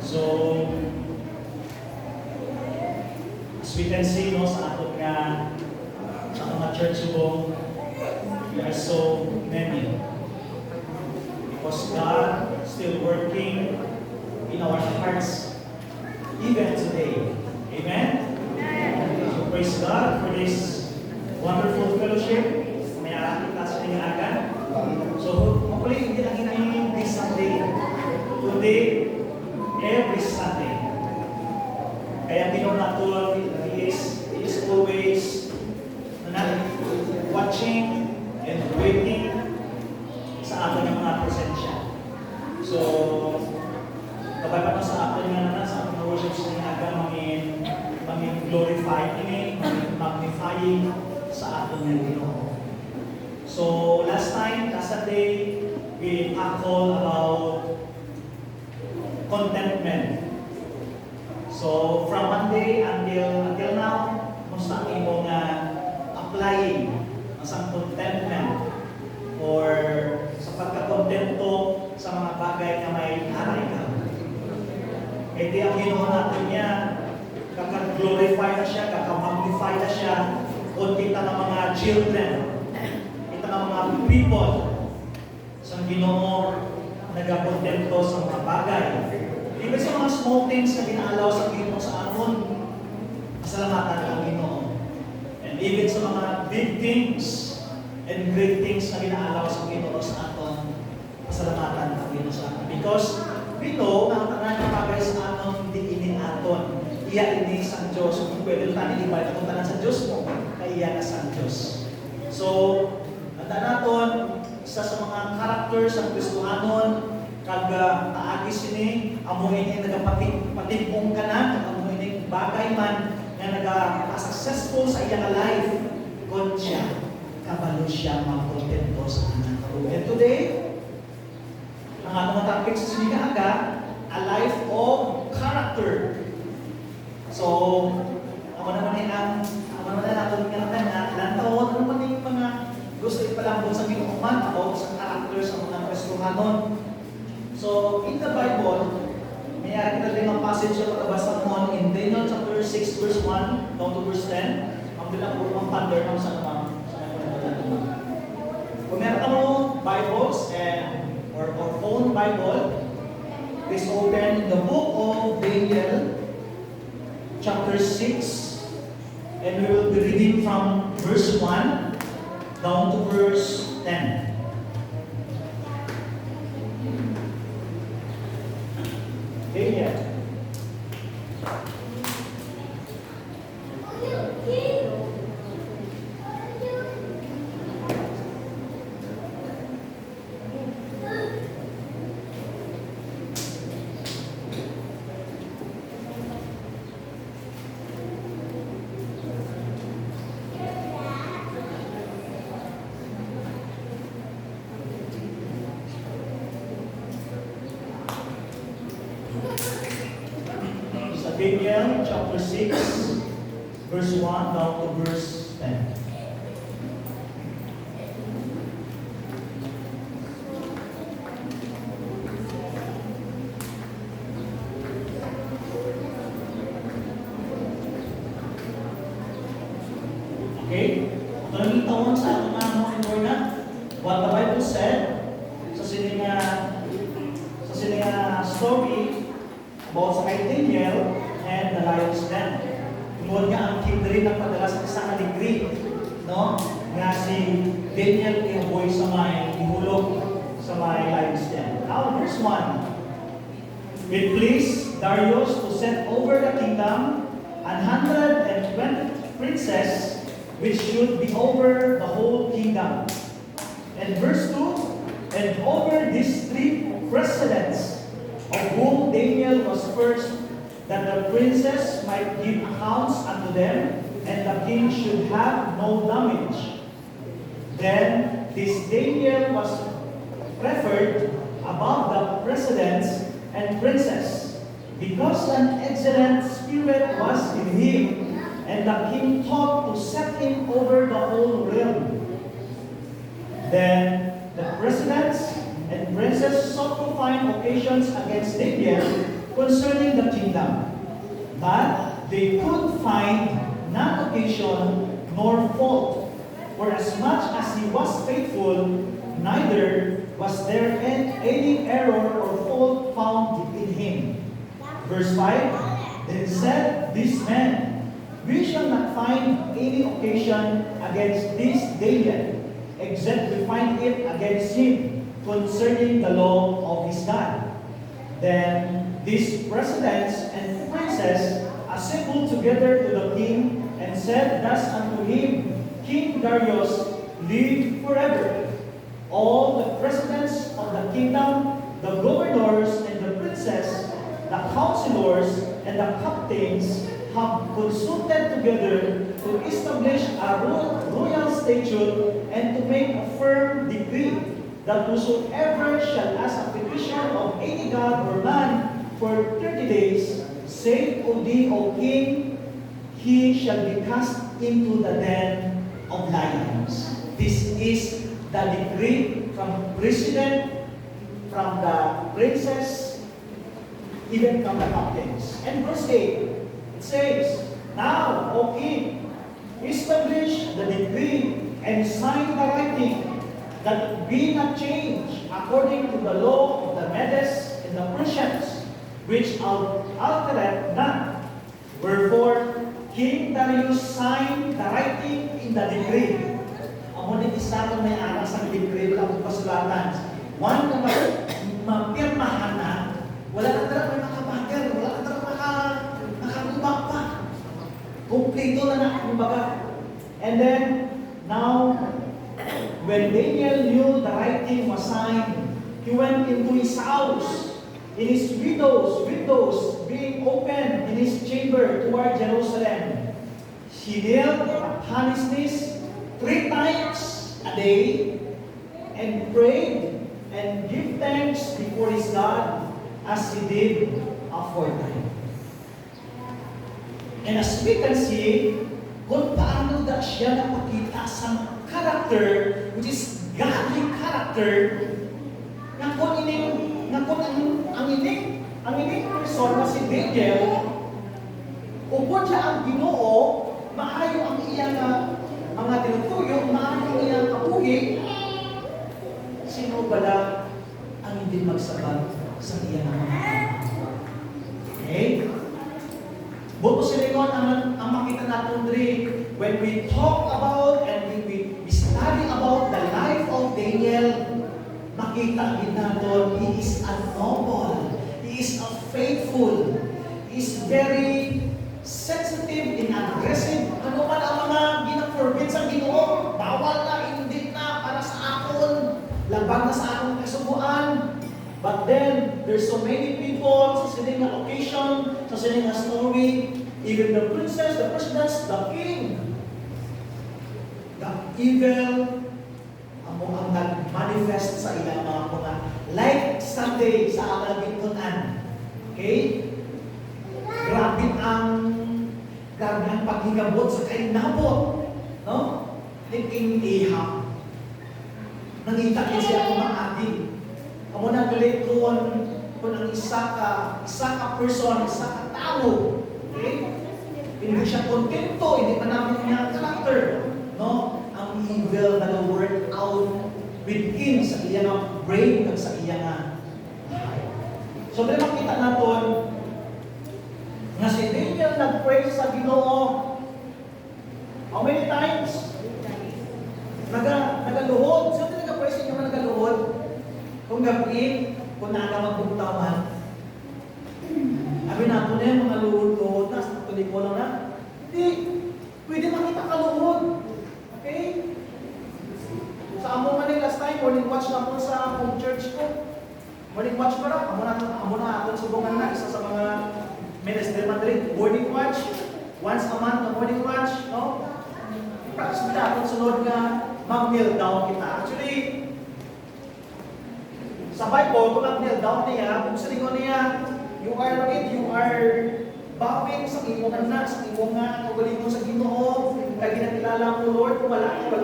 So, as we can see, no, sa ato nga, sa mga church mo, we are so many. Because God is still working in our hearts, even today. Amen? So, praise God for this wonderful fellowship. May kita sa inyong aga. So, hopefully, hindi lang hinahin this Sunday. Today, every Sunday. Kaya Pinoy nato, he is always watching and waiting sa ato ng mga presensya. So, kapag pa sa ato nga na sa ating worship sa aga, glorify ini, magnifying sa ato ng Pinoy. So, last time, last Sunday, we tackled about contentment. So, from Monday until now, musta imo nga applying ang contentment or sa pagkakontento sa mga bagay na may hanay ka. E di ang Ginoo natin niya, kaka-glorify na siya, kaka-magnify na siya, kung kita ng mga children, kita ng mga people, sa Ginoo nagakontento sa mga bagay. Even sa mga small things na ginaalaw sa Ginoo sa aton, pasalamatan ang Ginoo. And even sa mga big things and great things na ginaalaw sa Ginoo sa aton, pasalamatan ang Ginoo sa aton. Because we know na ang tanan ng bagay sa aton hindi ini aton. Iya ini sa Diyos. Kung pwede tayo ibalik kung tanan sa Diyos mo, kaya iya na sa Diyos. So, ang naton, isa sa mga characters ang Kristohanon, kag taagi sini amuhin ni nagapatibong ka na, amuhin ni bagay man nga nagaka-successful sa iyang life, kon siya, kabalo siya magkontento sa kanyang kabuhi. And today, ang atong topic sa sinigaga, a life of character. So, ako naman natin nga lantaw, ano man yung mga gusto ipalambot sa Ginoo man about sa character sa mga Kristohanon. So, in the Bible, may kita din ang passage na pagkabasa mo in Daniel chapter 6 verse 1 down to verse 10. Ang bilang po ang thunder ng sa naman. Kung meron mo Bibles or phone Bible, please open the book of Daniel chapter 6, and we will be reading from verse 1 down to verse 10. Daniel. Daniel chapter 6, verse 1 down to verse 10. Okay? Ito nang tawon sa ating mga na what the Bible said sa sininga story about sa kay Daniel and the lion's den. Tungod nga ang king rin nagpadala sa isang degree, no? Nga si Daniel ihaboy sa may ihulog sa may lion's den. Now, verse 1. It pleased Darius to set over the kingdom 120 princes, which should be over the whole kingdom. And verse 2. And over these 3 presidents, of whom Daniel was first, that the princes might give accounts unto them, and the king should have no damage. Then this Daniel was preferred above the presidents and princes, because an excellent spirit was in him, and the king thought to set him over the whole realm. Then the presidents and princes saw sought to find occasions against Daniel concerning the kingdom. But they could find none occasion nor fault. For as much as he was faithful, neither was there any error or fault found in him. Verse 5, Then said this man, We shall not find any occasion against this Daniel, except we find it against him concerning the law of his God. Then these presidents and princes assembled together to the king and said thus unto him, King Darius, live forever. All the presidents of the kingdom, the governors and the princes, the counselors and the captains have consulted together to establish a royal statute and to make a firm decree that whosoever shall ask a petition of any god or man for 30 days, save O thee, O king, he shall be cast into the den of lions. This is the decree from president, from the princes, even from the captains. And verse 8, it says, Now, O king, establish the decree and sign the writing, that it be not changed according to the law of the Medes and the Persians, which altereth not. Wherefore, King Darius signed the writing in the decree. Amo ni isa ko may anak sa decree, wala akong pasulatan. One na mapirmahan na, wala ka talaga may makabater, wala ka talaga makakubak pa. Kompleto na na, kumbaga. And then, now, when Daniel knew the writing was signed, he went into his house, in his windows being open in his chamber toward Jerusalem. He knelt upon his knees 3 times a day and prayed and gave thanks before his God as he did aforetime. And as we can see, kung paano da siya napakita sa character, which is godly character, na kung ang ining person na si Daniel, upod siya ang Ginoo, maayo ang iyang mga tinutuyo, maayo ang iyang kabuhi, sino bala ang hindi magsabat sa iyang mga okay? Buto silingon ang makita natin rin when we talk about and we study about the life of Daniel, makita din natin, he is a noble, he is a faithful, he is very sensitive and aggressive. Ano man ang mga gina-forbid sa Ginoo, bawal na, hindi na, para sa akon, labag na sa akong kasubuan. But then, there's so many people sa sining na occasion, sa sining na story, even the princess, the presidents, the king, the evil, ang nag-manifest sa ilang mga like Sunday sa alang bintunan. Okay? Grabe ang paghigabot sa kainabot. No? Thinking ihap. Nangita niya siya kung maating. Amo na galit kung ang isa ka person, isa ka tao. Okay? Hindi siya kontento, hindi pa namin niya character. No? Ang evil na work out within sa iyang brain at sa iyang heart. So, dahil makita natin na si Daniel nag-pray sa Ginoo. How many times? Nagaluhod. Sino din nag-pray sa inyo na nagaluhod? Kung gabi, kung nakamagpuntawan, sabi natin na yung mga luhod-luhod na sa tuloy ko lang na, hindi, pwede makita ka luhod. Okay? Sa amo man last time, morning watch na po sa home church ko. Morning watch pa rin. Amo na akong subungan na, isa sa mga minister Madrid. Morning watch, once a month na morning watch, no? Practice mo na akong sunod nga, mag-kneel down kita. Actually, sa Bible, kung mag-kneel down niya, kung sa lingon niya, you are bowing sa imong anak, sa imong nga, kagaling mo sa Ginoo, kaya ginakilala mo, Lord, kung wala ito.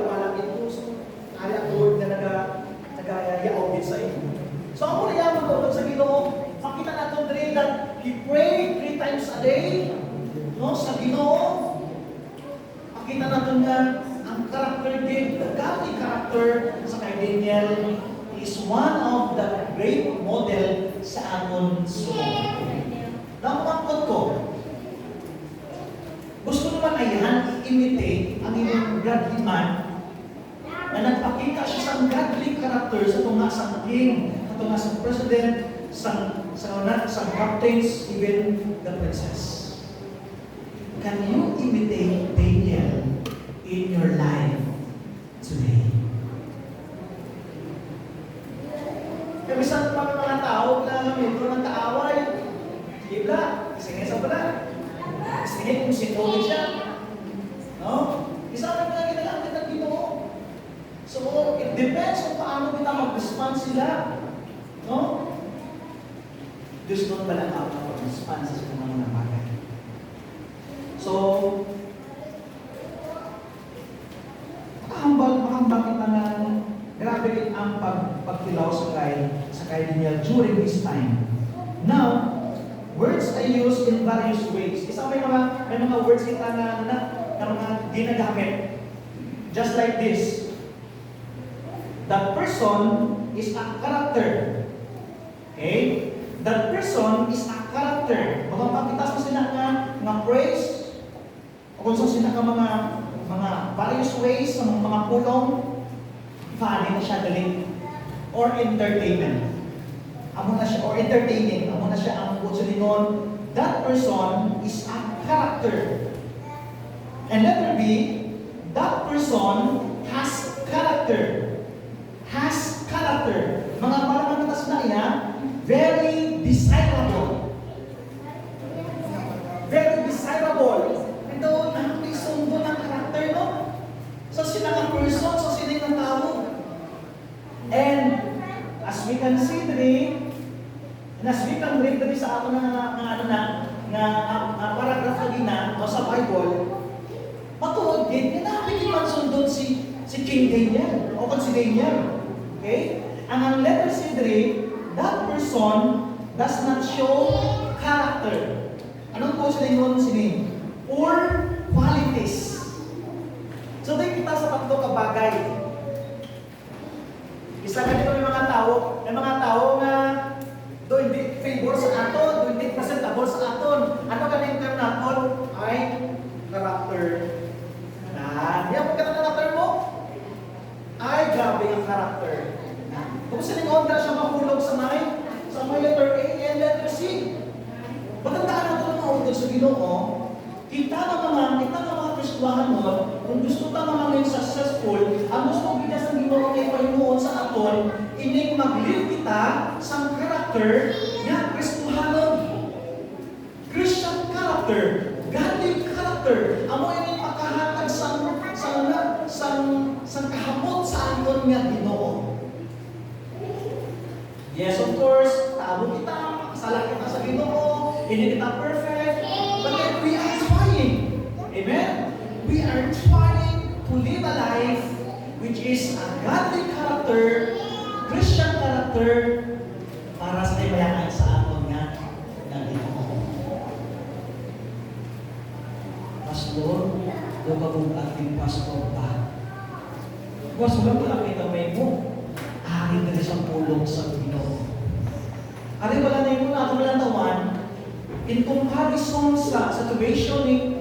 So, ari ang Lord na nag-yaobit sa inyo. So, ako na yan, day, no, sa Ginoo. Makita natin nga ang character din, the godly character sa kay Daniel is one of the great model sa aton sumunod. Napangkot ko, gusto naman ayan, i-imitate ang inyong godly man na nagpakita siya sa godly character sa tunga sa king, sa tunga sa president, sa captains, even the princess. Can you imitate Daniel in your life today? Kami sa mga tao na medyo ng kaaway, Bibla, isingay sa pala. Isingay kung sinulid siya. No? Isa ka na ginagamit ng Ginoo. So, it depends kung paano kita mag-respond sila. No? Diyos doon pala ako mag-respond sa mga bagay. So, makahambal kita na grabe rin ang pagkilaw sa kay Daniel during this time. Now, words I use in various ways. Isa may mga words kita na mga ginagamit. Just like this. That person is a character. Okay? That person is a character. Makapagkita sa sila nga praise, o kung sa sila ka mga various ways, sa mga pulong, funny na siya galing. Or entertainment. Amo na siya, or entertaining. Amo na siya ang kutsulingon. That person is a character. And letter B, that person has character. Has character. Mga parang kita sa niya, very desirable. Very desirable. Ito, nakakisundo ng character, no? So, sila ng person, so sila ng tao. And, as we can see today, and as we can read today sa ako na paragraph na o sa Bible, matuod din, kinapilipan sundot si King Daniel, o si Daniel. Okay? Ang letter C today, that person does not show character. Anong po sila yun sinin? Or qualities. So, tayo kita sa tatlo kabagay. Isa ka dito may mga tao nga do hindi favor sa aton, do hindi presentable sa aton. Ano ka na term naton? Ay, character. Yan po ka na character mo? Ay, grabe ang character. Kung sila yung onda siya mahulog sa may letter A and letter C. Magandaan natin ang mahulog sa Ginoo. Kita ka mga Kristuhan mo, kung gusto ka mga successful, ang gusto mo kita sa Ginoo kay Panginoon sa aton, ining mag-live kita sa character nga Kristuhanon. Christian character, godly character, amo ining pagkahatag sa kahamot sa aton nga Ginoo. Yes, of course, taabo kita, makasala kita sa Ginoo, hindi kita perfect, but then we are trying. Amen? We are trying to live a life which is a godly character, Christian character, para sa ibayaan sa aton nga Ginoo. Pastor, do ba kung ating pastor ba? Mas wala ko lang itamay mo. Ari ka sa pulong sa Ginoo. Ari wala na yung ato natawan, in comparison sa situation ni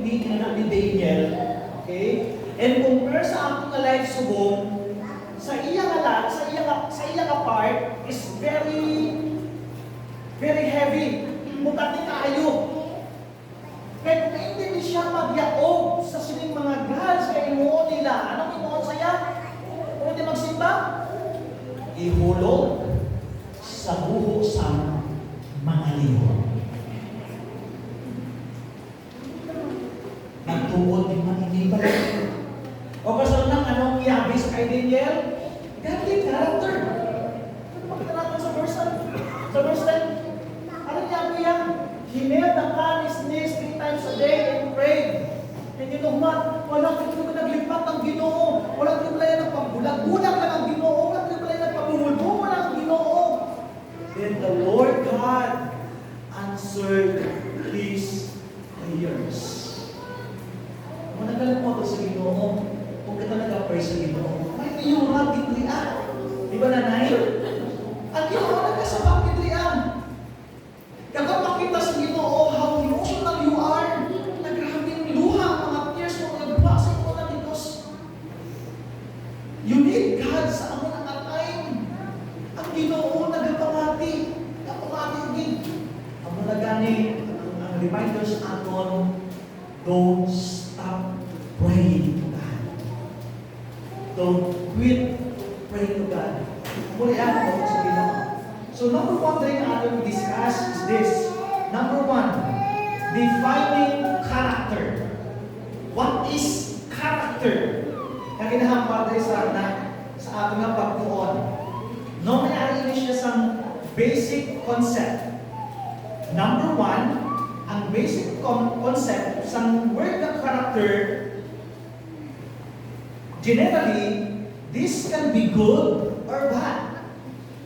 Daniel, okay? And compare sa akong life subong, sa iya nga part is very heavy. Mukat ni kaayo. Kaya kung hindi siya magyaog sa sining mga gods kaya imuon nila, anong imuon saya? Kung hindi magsimba, ihulog sa buho sa mga liyo. Nagtuon din maninibay. O kasal ng anong iyabi sa kay Daniel? Godly character. Ano makita natin sa verse 10? Sa verse 10, anong iyabi yan? He knelt upon his knees 3 times a day and prayed. And you know what? Walang naglipat ng Ginoo. Walang tripla ng pagbulag-bulag lang ang Ginoo. Walang tripla ng pagmumulbo lang ang Ginoo. Then the Lord God answered his prayers. Kung nagalang mo ako sa Ginoo, kung ka talaga pray sa Ginoo, may piyura, bitrian. Di ba, nanay? Ang Ginoo nagkasabang bitrian. Kapag makita sa Ginoo how emotional you are, nagrabing luha ang mga tears mo, nagbasa mo na Diyos. You need God sa amon ang time. Ang Ginoo nagapamati. Napamati din. Amo na gani, ang reminders aton, don't stop praying to God. Don't quit praying to God. Muli ako sa Ginoo. So number one thing na ating discuss is this. Number one, defining character. What is character? Kaya kinahampa tayo sa ating nga pagpuon. No, mayroon ini siya sa basic concept. Number one, ang basic concept sa word na character, generally, this can be good or bad.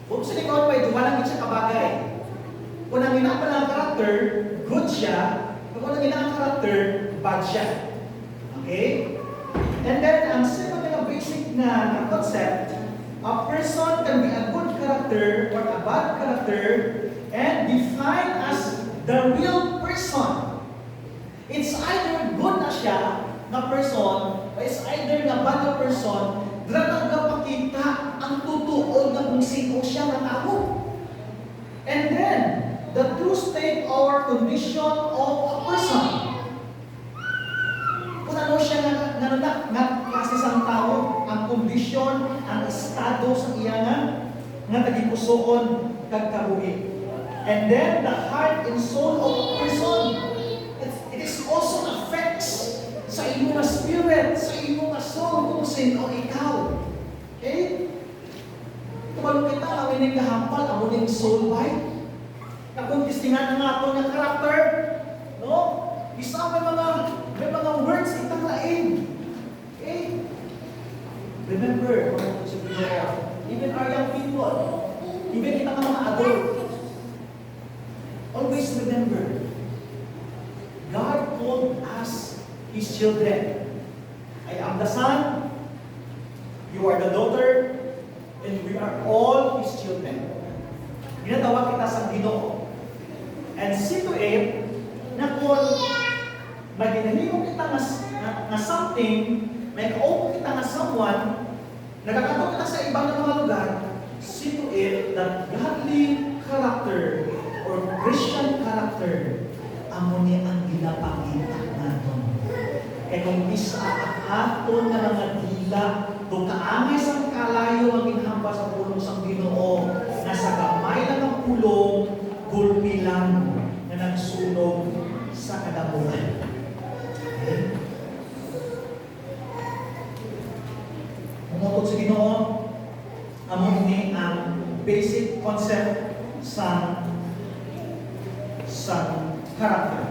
Kung sa likod pa ito, walang siya kabagay. Kung ang ginagawa ng character, good siya. Kung ang ginagawa ng character, bad siya. Okay? And then, ang second na basic na concept, a person can be a good character or a bad character and defined as the real person. It's either good na siya na person or it's either na bad na person na nagpapakita ang tutuon na kung sino siya na tao. And then, the true state or condition of a person. Kung ano siya nga klase sang tao, ang kondisyon, ang estado sa iya nga tagipusoon kag kabuhi. And then, the heart and soul of a person, it is also affects sa iyong spirit, sa iyong soul, kung sino ikaw. Okay? Kung kita, ang ining kahampal, ang uning soul bite, na kung tistingan nga ito ng karakter, no? Isa may mga words itang lain. Okay? Remember, even our young people, even itang mga adult, always remember, God called us His children. I am the son, you are the daughter, and we are all His children. Ginatawag kita sa Ginoo. And see to it, na kung may ginahimo kita na something, may kaupo kita na someone, nagkakato kita sa ibang mga lugar, see to it that godly character or Christian character, amo niya ang ginapakita natin. Kaya kung isa aton na mga dila, kung kaangay sa kalayo ang ginhamba sa pulong sa Ginoo, nasa gamay lang ang pulong, gulpi lang na nagsunog sa kadamuhan. Okay? Umutod sa Ginoo, amo ini ang basic concept sa character.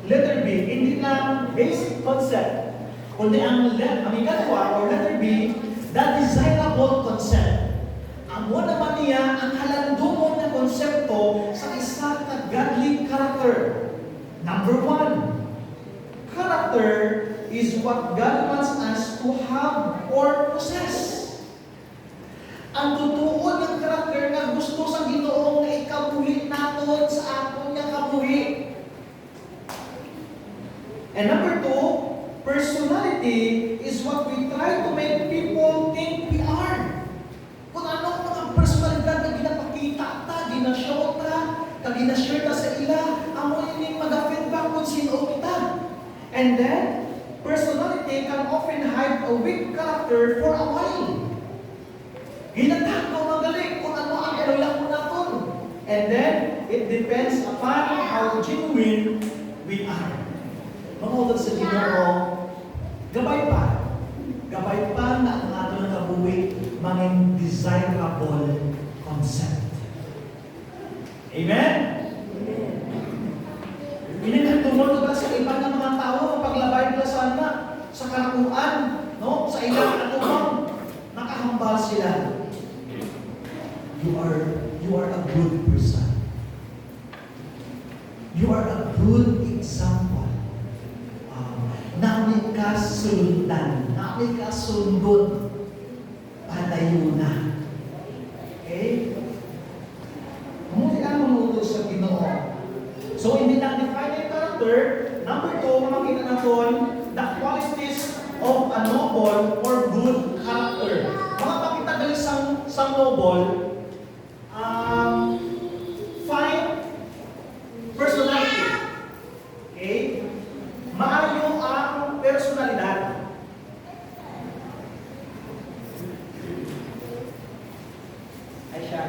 Letter B, hindi lang basic concept, kundi ang ikatwa or letter B, the desirable concept. Amo naman niya ang halandumon na konsepto sa isa ka godly character. Number one, character is what God wants us to have or possess. Ang tutuon ng character na gusto sa Ginoo na ikabuhi naton sa aton nga kabuhi. And number two, personality is what we try to make people think we are. Kung anong mga personalidad na ginapakita ta, ginashow ta, ginashare ta sa ila, amo yung mag-feedback kung sino kita. And then, personality can often hide a weak character for a while. Ginatag ko magaling kung ano ang eroya ko naton. And then, it depends upon how genuine we are. Mangutod sa Ginoo, gabay pa na ang ato ng kabuhi, manging desirable concept. Amen? Ininagtunod ba sa iba ng mga tao, paglabay nila sa karakuan, no? Sa ilang atumang, nakahambal sila. You are a good person. You are a good example. kasundan. Nami kasundot. Padayon na. Okay? Muli ang mamutos sa Ginoo. So, hindi lang define yung character. Number 2, makita natin the qualities of a noble or good character. Mga pakita dali sa noble, fine personality. Okay? Maayo ang personalidad. Ay siya.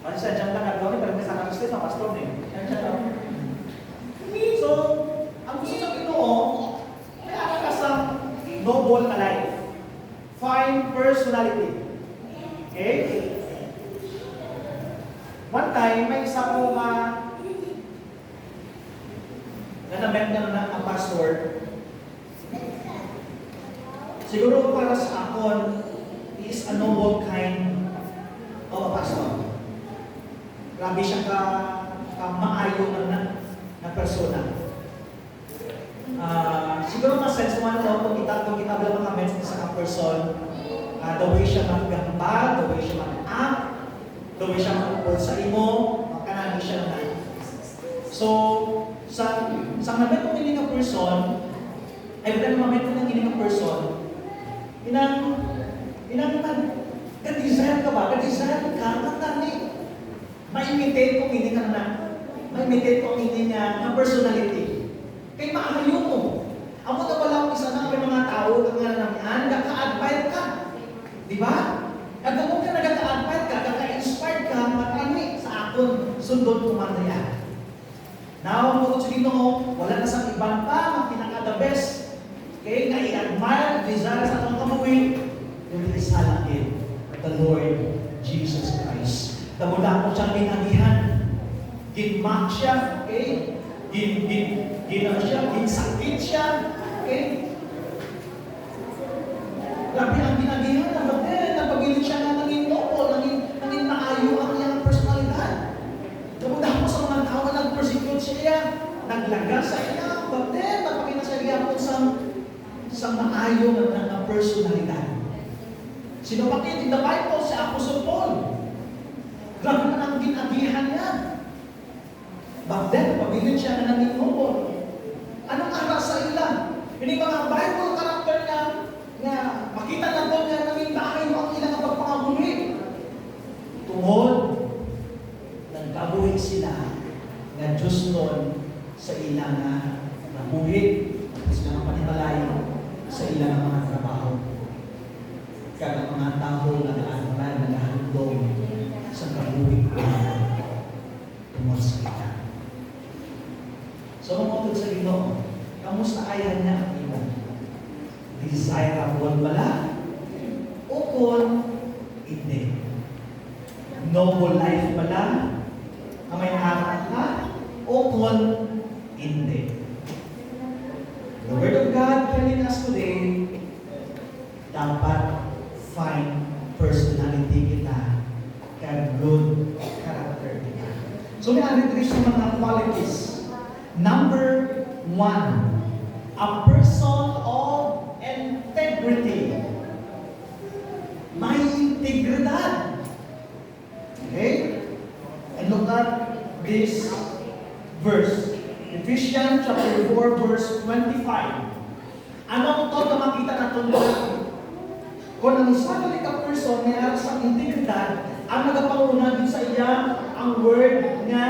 Ano siya, dyan lang nagawin, pero may sakang state na pastor eh. Yan siya lang. So, ang gusto sa Ginoo, may ka sa noble na life. Fine personality. Okay? One time, may isa ko na-met na ang pastor. Siguro para sa akon, he is a noble kind of a pastor. Grabe siya maayo na persona. Siguro ma-sense mo kung kita lang mga message sa person, the way siya maggamba, the way siya mag-act, the way siya mag-upod sa imo, makanani siya na. So, sa nabit mo kining person, ay bilang mamit mo ng kining person, ka-desire ka ba? Ka-desire ka, matani. Ma-imitate ko kining ma-imitate ko kining na personality. Kay maayo mo. Amo na pala isa na may mga tao kang nga namian, naka-advise ka. Di ba? Nagkamong ka nagka-advise ka, nagka-inspired ka, matani sa akon, sundot ko man na yan. Now, kung sa Ginoo, wala na sa ibang pa, pinaka-the best. Okay, nga i-admire, desire sa atong kamuwi, yung isalangin, the Lord Jesus Christ. Nabuda ko siyang minagihan. Ginmak siya, okay? Ginsakit siya, okay? Grabe ang ginagihan, napabilit siya na naging noble, naging maayo ang iyang personalidad. Nabuda ko sa mga tao na nag-persecute siya, naglaga sa iya, napakita siya giyapon sa maayo ng personalidad. Sino bakit in the Bible si Apostle Paul? Grabe na ang ginagihan niya. Back then, napabilit siya na naging noble. Anong aras sa ilan? Yung mga Bible character nga makita na doon nga naging maayo ang ilang pagpangabuli. Tungod, nagkabuhi sila nga Diyos noon sa ilang nabuhi, sa mga panimalayo, sa ilang mga trabaho. Kaya mga tao nag-ahandong sa kabuhi tungod sa kita. So, mungkotod sa Ginoo, kamusta ayan niya ang imo? Desirable bala? O kung hindi? Noble life bala? Kamay harap ka? O kung hindi? The Word of God telling us today, dapat fine personality kita, kaya good character kita. So, may alintris sa mga qualities. Number 1, a person of integrity. May integridad. Okay? And look at this verse. Ephesians chapter 4, verse 25. Anong to na makita na tungkol? Kung ang isa ka person may aras ang integridad, ang nagapanguna din sa iya ang word nga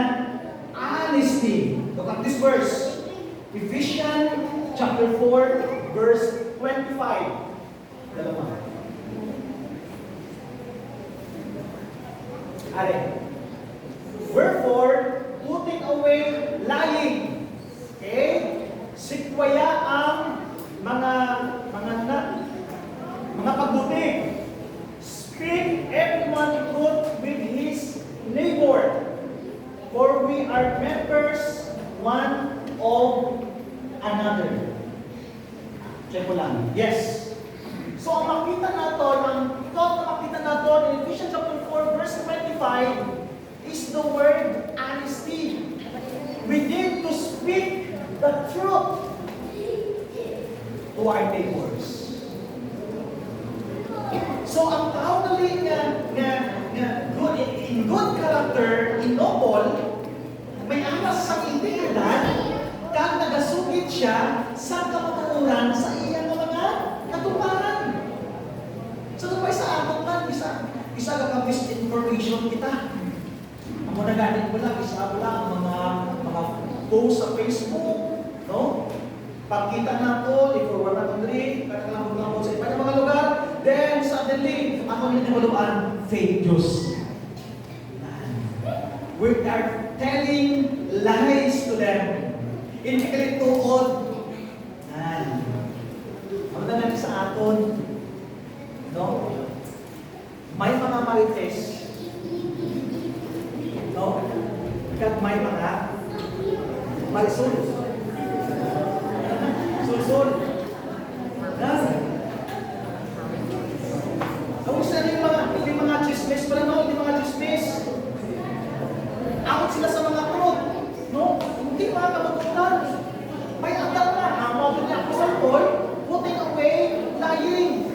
honesty. Look at this verse. Ephesians chapter 4, verse 25. Dalawa. Are. Wherefore, putting away lying. Okay? Sikwaya ang mga pagbuti. Speak everyone truth with his neighbor. For we are members one of another. Check ko lang. Yes. So, ang makita natin, in Ephesians chapter 4, verse 25, is the word honesty. We need to speak the truth. who are neighbors. So ang tao nali nga good, in good character, in noble, may amas sa integridad, kag nagasugid siya sa kamatuoran sa iyang mga katuparan. So napay sa aton man, isa ka misinformation kita. Ang mga ganit mo lang, isa mo lang ang mga post sa Facebook, no? Pagkita na po, i-forward na ito rin, kailangan mo sa iba ng mga lugar, then suddenly, ako nila maluan, fake news. We are telling lies to them. Hindi ka tuod. Ang naman sa aton, no? May mga marites, no? Kat may mga marisul. Sulsul. Ang isa yung mga chismis pala, no? Yung mga chismis. Awit sila sa mga truth, no? Hindi mga kamatunan. May atal na. Ang mga niya ako sa Paul, putting away, lying.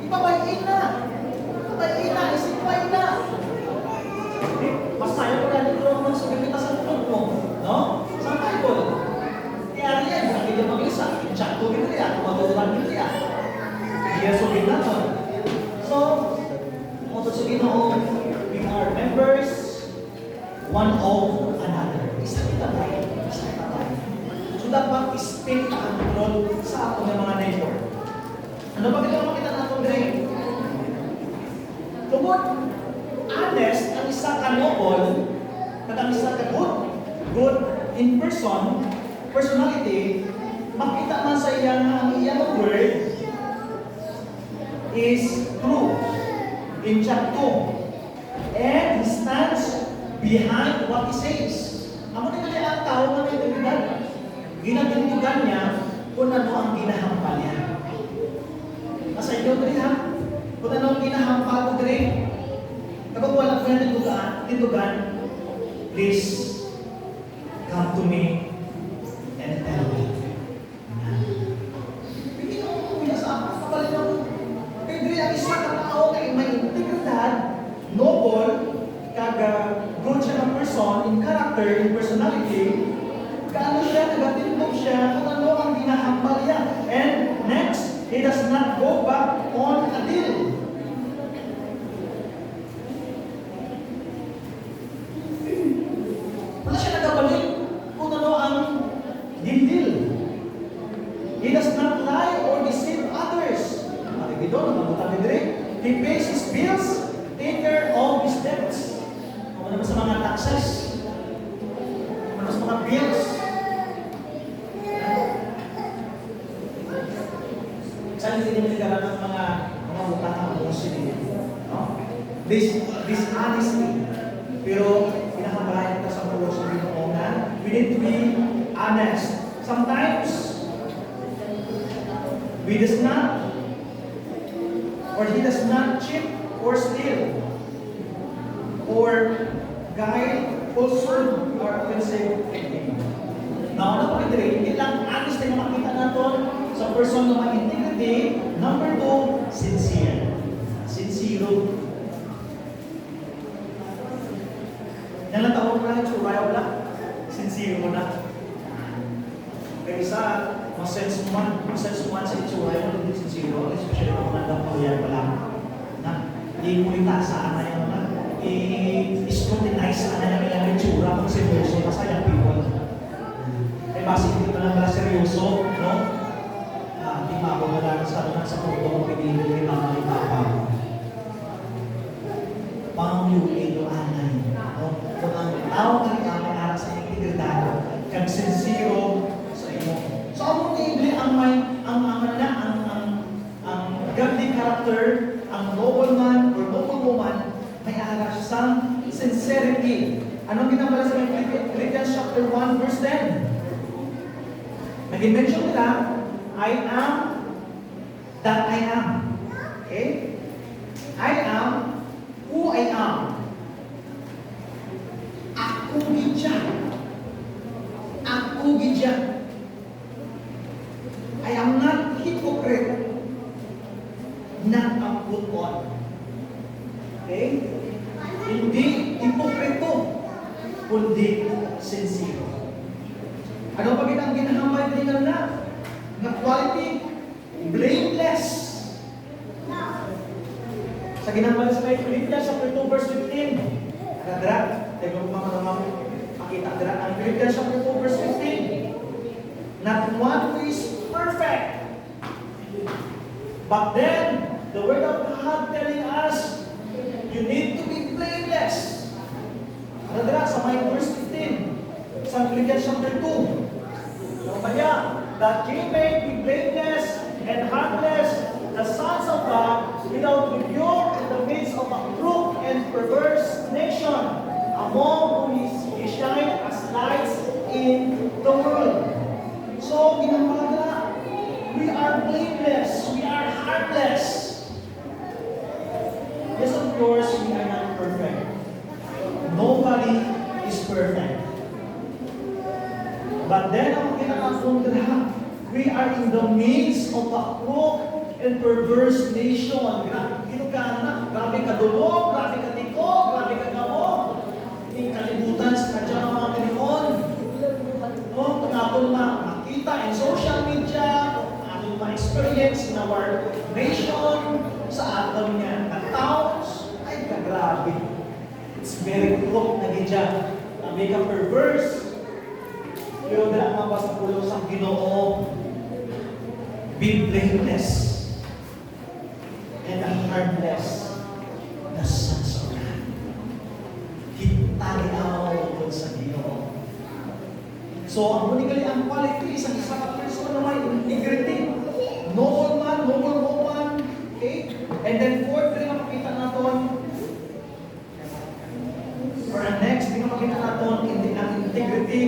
Ipabayin na. Ipabayin na. Isipayin na. Mas tayo ko na dito ang sumipita sa truth mo, no? Sa Bible. Kaya yan, hindi niya mag-isa. Chat ko dito yan. Matutunan dito yan. Kaya sumipit na to. So, kung sabihin mo, we are members one of another. Isa kita tayo. Isa kita tayo. So, dapat is-take control sa ato ng mga neighbor. Ano ba kailangan makita natin din? Tungkol, honest, ang isa ka noble, at ang isa ka good in person, personality, makita man sa iyang ang iyang word is true. In chapter 2. And he stands behind what he says. Amo na kaya ang tao na may integridad. Ginatintugan niya kung ano ang ginahampal niya. Nasa inyo rin ha? Kung ano ang ginahampal ko rin. Kapag wala ko yung tintugan, please come to me and tell me. Hindi ko kuya sa akin, kapalit ako. Pedro, ang isa ka tao kay may integridad, noble, good siya ng person, in character, in personality, kaano siya, nagatindog siya, kung ano ang ginahambal niya. And next, he does not go back on a deal. Wala siya nagabalik kung ano ang deal. He does not lie or deceive others. Ito, nakabutan ni Dre. He pays his bills, take care of his debts. Ano sa mga taxes? Ano sa mga bills? Saan hindi naman nagkaroon ng mga utang ng mga sinin? No? This honesty. Pero, pinakabayan ito sa mga sinin mo na we need to be honest. Sometimes, we does not, or he does not cheat or steal, or guile, falsehood, or I can say, faking. Now, ano pa ito rin? Hindi lang honest na makita natin sa person na may integrity. Number 2, sincere. Sincero. Yan lang tawag mo lang yung survival lang. Sincere mo na. Kaya isa, masense mo man sa itsura yung hindi sincero, especially kung magandang pagyan pa lang. Na, hindi mo itasaan na yung mga i-scrutinize na yung itsura kung seryoso pa sa yung people. Kaya basi hindi pa lang seryoso, no? Hindi mabagalan sa puto kung pinili ng mga itapang. Pangyuli yung anay. No? Kung ang tao ka may aras sa integridad, kang sincero sa iyo. So, ang hindi ang godly character, ang nobleman or noblewoman, may aras sa sincerity. Anong ginambala sa Philippians chapter 1 verse 10? Nag-mention nila, I am that I am. Okay? I am who I am. Ako gidya. Ako gidya. I am not kundi sincere. Ano pa ang ginahambay din na quality? Blameless. Sa ginahambay sa Philippians chapter 2 verse 15. Kadra, tayo mga makita kadra ang Philippians chapter 2 verse 15. Not one who is perfect. But then the word of God telling us you need to be blameless. Kadra sa may verse 15 sa Philippians chapter 2. Kaya, that ye may be blameless and harmless, the sons of God, without rebuke in the midst of a crooked and perverse nation, among whom ye shine as lights in the world. So, ginamalaga, we are blameless, we are harmless. Yes, of course, we are not perfect. Nobody is perfect. But then, ang kinakakundra, we are in the midst of a crooked and perverse nation. Grabe ka dulo, grabe ka tiko, grabe ka gamo. Hindi kalibutan sa kanya ng mga Pinoon. Pag-atong makita in social media, pag-atong ma-experience in our nation, sa aton niya, na towns, ay grabe. It's very crooked na gidya. Grabe ka perverse. Pero dala mga sa pulo sa Ginoo, be blameless and harmless, the sons of God. Hitali ako sa Ginoo. So, ang unigali ang quality sa isa ka person na may integrity. Noble man, noble woman. Okay? And then fourth, rin ang makita natin. For ang next, rin ang makita natin, hindi ang integrity,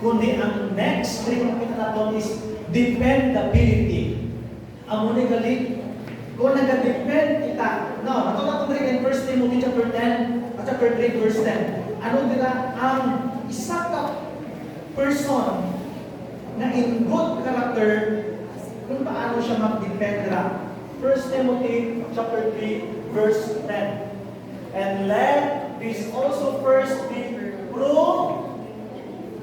kundi ang next rin ang makita natin is dependability. Ang unigali, kung nag-depend kita, no, natulad ko rin in 1 Timothy chapter 10 at chapter 3 verse 10. Ano nila ang isa ka person na in good character kung paano siya mag-depend ra. 1 Timothy chapter 3 verse 10. And let this also first be proved,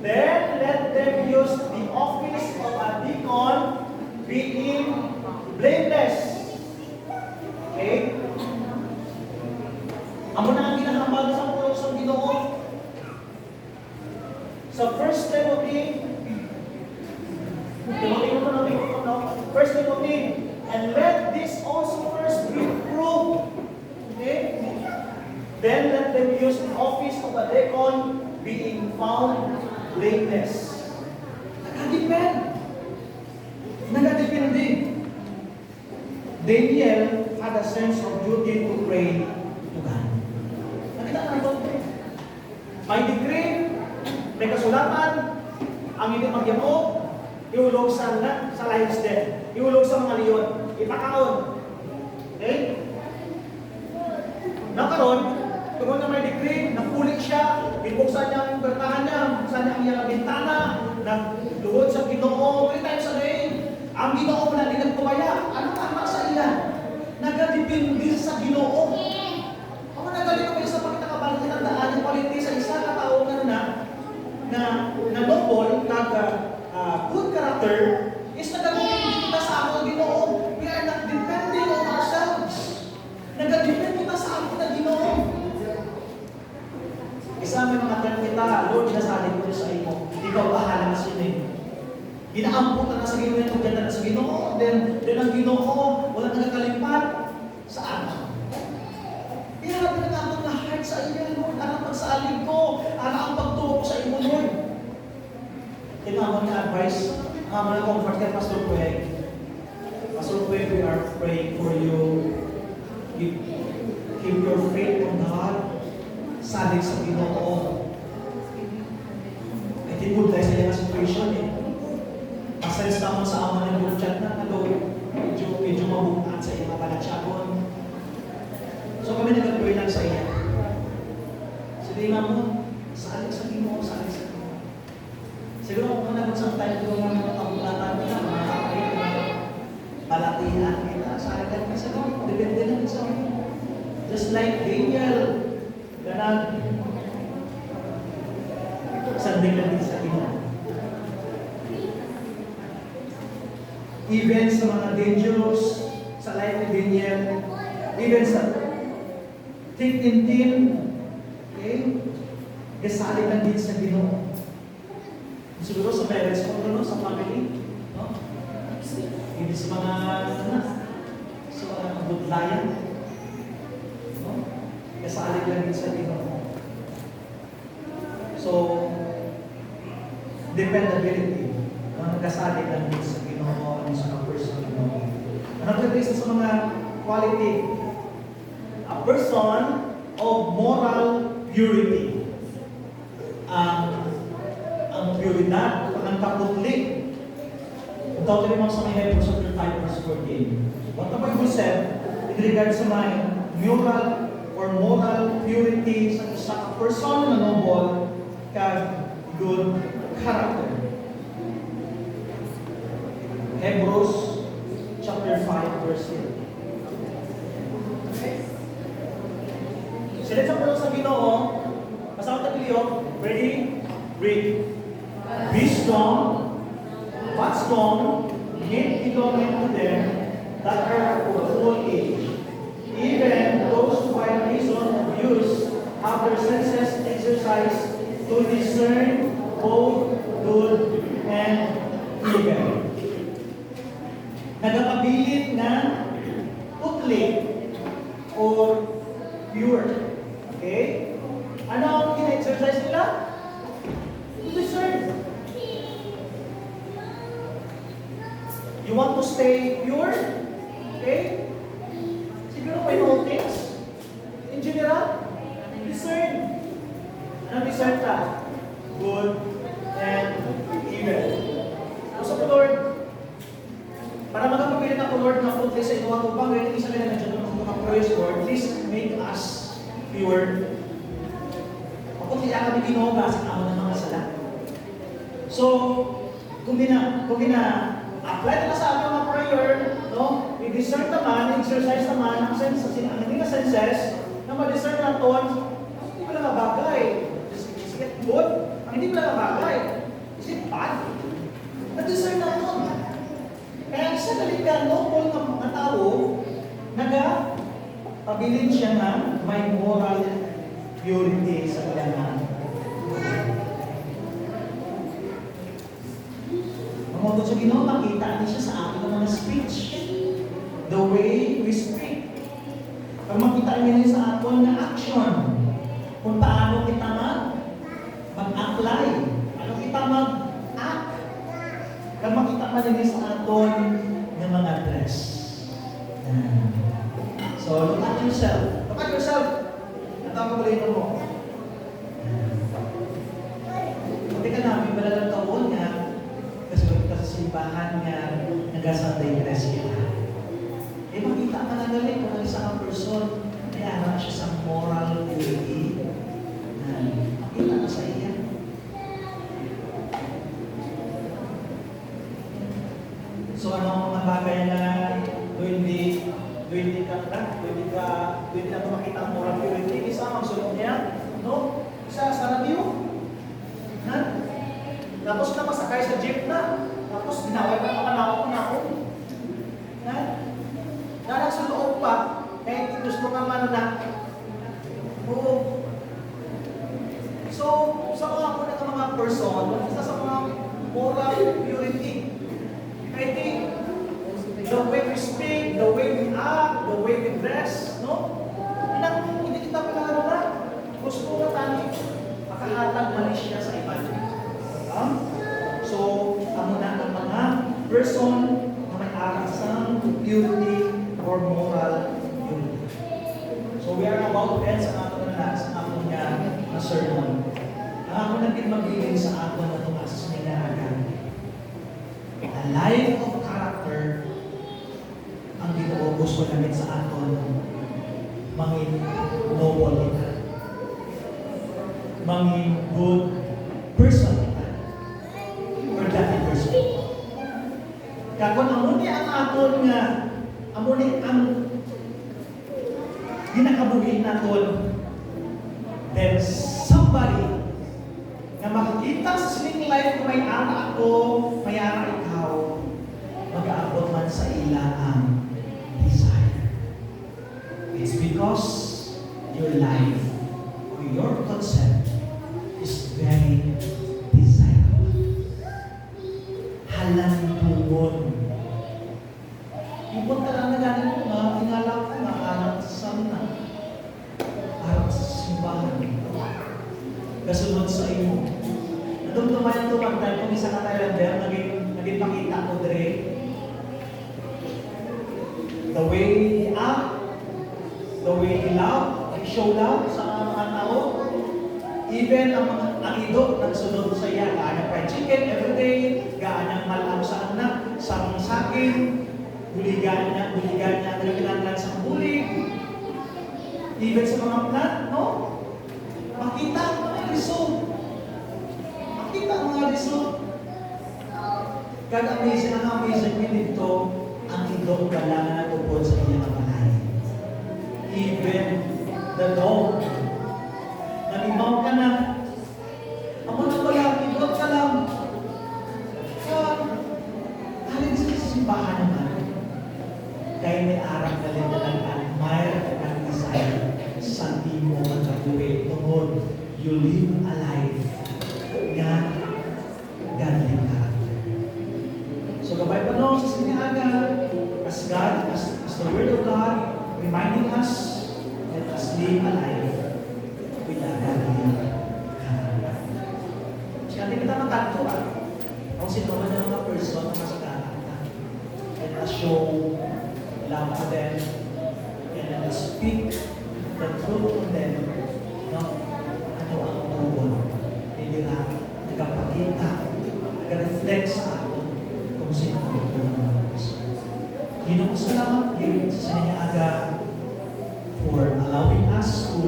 then let them use the office of a deacon being blameless. Okay? Amo na ang ginahambal sa pulo sa Ginoo. Sa 1 Timothy, no? 1 Timothy, and let this also first be proved. Okay? Then let them use the office of a deacon being found blameless. Nakadepend. Nakadepende. Daniel had a sense of duty to pray to God. Nakita na ito. May decree, may kasulatan, ang hindi magyamo, iulog sa lion's den, iulog sa mga leon, ipakaon. Okay? Nakaroon, tungkol na may decree, napulik siya, binuksan niya ang bertahan niya, buksan niya ang iyang bintana, nagluhod sa Ginoo, 3 times a day. Ang Ginoo mo na nagpabaya. Ano ang sa iya? Nagadipindi sa Ginoo. Ako nagalito kayo sa pagkakabalik ng daan ng quality sa isa katao na noble, good character, is nagadipindi kita sa ako ng Ginoo. We are not depending on ourselves. Nagadipindi kita sa ako ng Ginoo. Isa may mga term kita, Lord, sinasabi ko sa iyo, ikaw bahala sa inyo. Ginaamputan na sa Ginoo yung ganda na sa Ginoo, then ang Ginoo, wala nagkakalipat sa akin. Kaya natin ang na heart sa iyo, Lord, ang pagsalig ko, ang pagtuo ko sa iyo, Lord. Ito ang mga advice, ang mga comfort kay Pastor Pueg. Pastor Pueg, we are praying for you. Keep your faith on God. Salig sa Ginoo. Ito yung tayo sa iyong situation eh. Pasens naman sa ama ng group chat na medyo mabukaan sa iyong palatsyagon. So kami nag-pray lang sa iya. Sabi nga mo, salig sa Ginoo, salig sa Ginoo. Siguro kung naman sa tayo ko mga pagulatan kita, mga kapatid, palatihan kita, salig ka sa Ginoo, depende lang sa Ginoo. Just like Daniel, ganag. Gasandig lang din sa Ginoo. Even sa mga dangerous, sa life ni Daniel, even sa thick and thin, okay? Gasandig lang din sa Ginoo. Siguro sa parents ko, no? Sa family, no? Hindi sa mga, sa mga budlayan, no? Gasandig lang din sa Ginoo. So, dependability. Nagkasalig lang din sa Ginoo ang sa person mo. Nagkasalig sa mga quality. A person of moral purity. Ang puridad, ang kaputli. Kung tawag rin mga sa may Hebrews chapter 5 verse 14. What the Bible said in regard sa mga moral or moral purity sa isang person na noble kag good character. Hebrews chapter 5 verse 8. Sila sa puno sa Ginoo, pasawat ang liyo, ready? Read. Be strong, but strong, yet belonging to them that are of old age. Even those who by reason of use have their senses exercised to discern both good and evil. Nagapabilit na putli or pure. Okay? Ano ang kina-exercise nila? To discern. You want to stay pure? Okay? Siguro may no things. In general, discern. Ano discern ka? Good and evil. So sa Lord, para magkapagpili na po Lord na putli sa inuwang upang ngayon isa nila na dyan ng mga prayers Lord, please make us pure. Maputli ang kami Ginoo kasi amo ng mga sala. So, kung apply na sa ating mga prayer, no? I-discern naman, i-exercise naman ang senses, ang hindi na senses, na ma-discern natin, hindi mo lang mabagay. Is it good? Ang hindi mo lang mabagay. Is it bad? Na-discern natin. Kaya isa nalikan, noble na tao, pabilin siya na may moral purity sa kanyang Mamoto sa Ginoo, makita niya siya sa ating mga speech. The way we speak. Pag makita niya sa ating na action. Kung paano kita mag-apply. Paano kita mag-act. Pag makita man niya sa ating na mga dress. So, look at yourself. Look at yourself. Natapagalitan mo. Pati ka namin, balalang taon nga, simbahan nga nag-Sunday dress kita. Makita ka na galing kung isang person ay anak siya sa moral purity na makita ka sa iya. So ano ang mga bagay na pwede na makita ang moral purity? Isa magsulong niya, no? Isa sa radio. Tapos na masakay sa jeep na. Tapos ginaway pa panahon na ako. Darang sa loob pa, kahit gusto ka man na. Oo. So, sa mga person, isa sa mga moral purity. I think, the way we speak, the way we act, the way we dress, no? Hindi kita pinagano na. Gusto ko tani, makahatag mali siya sa iba. So, amo na ang mga person na may arasang purity or moral purity. So, we are about to end sa ating na sermon. Ang ako na din magiging sa atin na tumas sa nilaragan. A life of character ang Ginoo gusto namin sa aton mangin noble kita. Mangin good person kita. Or godly person. Kung amo ni ang aton nga amo ni ang ginakabuhi naton, then somebody na makikita makita sa sining life kung may ara ako, may ara ikaw, mag-aabot man sa ila ang desire. It's because your life or your concept is very desirable. Halantungon. Ibon ka lang na ganin mo nga, inala ko nga, anak sa sana. Harap sa simbahan. Kasunod sa iyo. Nadumduman ito, dahil kung isa ka Thailander, naging makita ko dire. The way he act, the way he love, he show love sa mga tao. Even ang idok nagsunod sa iya, gaanyang fried chicken everyday, gaanyang malam sa anak, sa saging, buligan niya, nagkilangan sa bulig. Even sa mga plant, no? Makita ang mga result. Makita ang mga result. God amazing, ang amazing dito, ang idok kailangan na tupod sa inyong kapalayan. Even the dog, nalimaw ka na, ako na pala, idok ka lang. Halin sa simbahan naman, kaya may arang na rin na nag-admire at desire sa di mo magkabuhi. Tungod, you live a life nga godly character. So gabay pa no, sa siniaga, as God, as the Word of God, reminding us that us live a life with a godly character. Kaya hindi kita makanto kung sino man ang mga person na mas kakanta. Let us show love to them and let us speak the truth to them. No? Ano ang tuon? Hindi na nagpapakita, nag-reflect sa atin kung sino ang tuon ng person. Ginoo, salamat din sa siniaga for allowing us to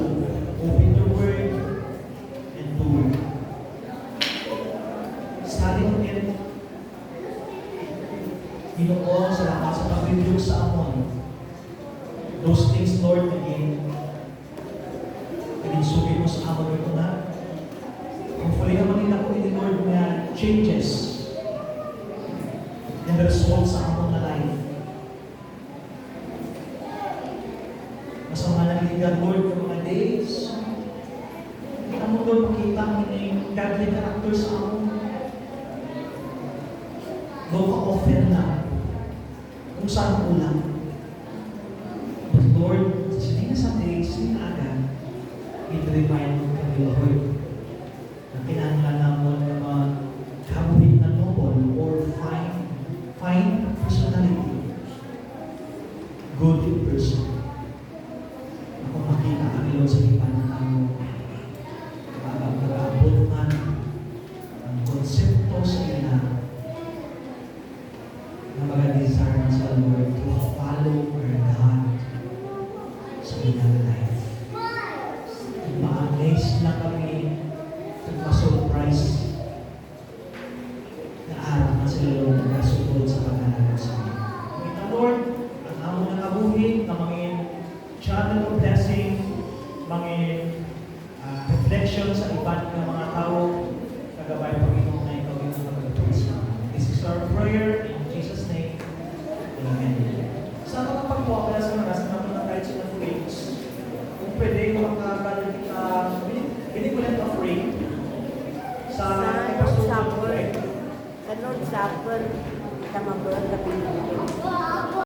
open your word and to study on it. Ginoo, salamat sa pag-review sa amon. Those things, Lord, naging subi mo sa amon ito na. Hopefully naman nila ko ini, Lord, na changes and the results sa amon na life. Mas mga naligan, Lord, ng mga days. Kita mo, Lord, makita ang inyong godly character sa amon. Lord, ka-offer na kung saan kulang. But Lord, sa days, aga, it-remind mo kami, Lord, na kinahanglan naman na magkabuhin na noble or fine personality, good person. Ako makita kami, Lord, sa ipan na tao, mag-aabot man ang konsepto sa ila na mag-desire sa Lord to follow our God sa ilang life. Ma-amaze lang kami at ma-surprise na araw na sila, Lord, nagkasugod sa pagkalaman sa amin. Kita, Lord, ang among nakabuhin na mga channel of blessing, mga reflection sa iba't ng